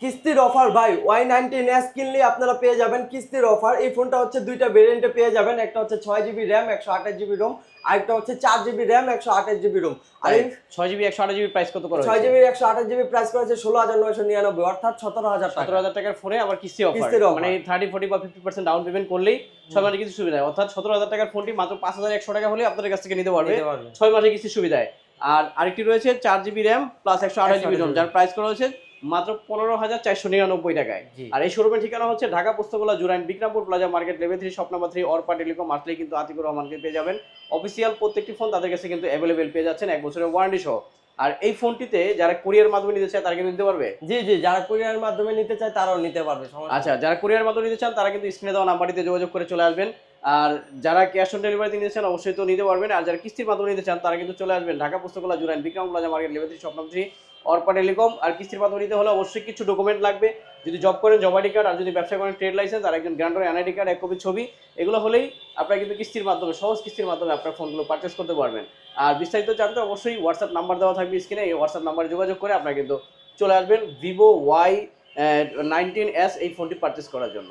কিস্তির অফার ভাই, Y19s কিনলে আপনারা পেয়ে যাবেন কিস্তির অফার। এই ফোনটা হচ্ছে দুইটা ভেরিয়েন্টে পেয়ে যাবেন, একটা হচ্ছে 6GB র্যাম 128GB রোম, আরেকটা হচ্ছে 4GB র্যাম 128GB রোম। আর এই 6GB 128GB প্রাইস কত করা হয়েছে? 6GB 128GB প্রাইস করেছে 16,999, অর্থাৎ 17,000 টাকা। 17,000 টাকার ফোনে আবার কিস্তি অফার, কিস্তির মানে অফার 30, 40 বা 50% ডাউন পেমেন্ট করলেই 6 মাসে কিস্তি সুবিধা, অর্থাৎ 17,000 টাকার ফোনটি মাত্র 5,100 টাকা হলে আপনাদের কাছ থেকে নিতে পারবে 6 মাসে কিস্তি সুবিধায়। আর আরেকটি রয়েছে 4GB RAM plus 128GB ROM, যার প্রাইস করা হয়েছে মাত্র 15,499 টাকায়। আর এই শোরুমের ঠিকানা হচ্ছে Dhaka Postogola Jurain Bikrampur plaza market level 3 shop number 3 Orpa telecom. আসলেই কিন্তু আতিকুর রহমানকে পেয়ে যাবেন। অফিসিয়াল প্রত্যেকটি ফোন তাদের কাছে কিন্তু অ্যাভেলেবেল পেয়ে যাচ্ছেন 1 বছরের ওয়ারেন্টি সহ। আর এই ফোনটিতে যারা কুরিয়ার মাধ্যমে নিতে চায় তারা কিন্তু নিতে পারবে। জি জি, যারা কুরিয়ারের মাধ্যমে নিতে চায় তারাও নিতে পারবে, সমস্যা আচ্ছা, নেই। যারা কুরিয়ার মাধ্যমে নিতে চান তারা কিন্তু স্ক্রিনে দেওয়া নাম্বারটিতে যোগাযোগ করে চলে আসবেন। আর যারা ক্যাশ অন ডেলিভারিতে নিতে চান অবশ্যই তো নিতে পারবেন। আর যারা কিস্তির মাধ্যমে নিতে চান তারা কিন্তু চলে আসবেন Dhaka Postogola Jurain Bikram plaza market level 3 shop number 3 Orpa telecom. আর কিস্তির মাধ্যমে নিতে হলে অবশ্যই কিছু ডকুমেন্ট লাগবে। যদি জব করেন জব আইডি কার্ড, আর যদি ব্যবসা করেন ট্রেড লাইসেন্স, আর একজন গ্যারান্টর এনআইডি কার্ড, এক কপি ছবি, এগুলো হলেই আপনারা কিন্তু কিস্তির মাধ্যমে সহজ কিস্তির মাধ্যমে আপনার ফোনগুলো পারচেস করতে পারবেন। আর বিস্তারিত জানতে অবশ্যই হোয়াটসঅ্যাপ নাম্বার দেওয়া থাকবে স্ক্রিনে, এই হোয়াটসঅ্যাপ নাম্বারে যোগাযোগ করে আপনারা কিন্তু চলে আসবেন ভিভো Y19s এই ফোনটি পারচেস করার জন্য।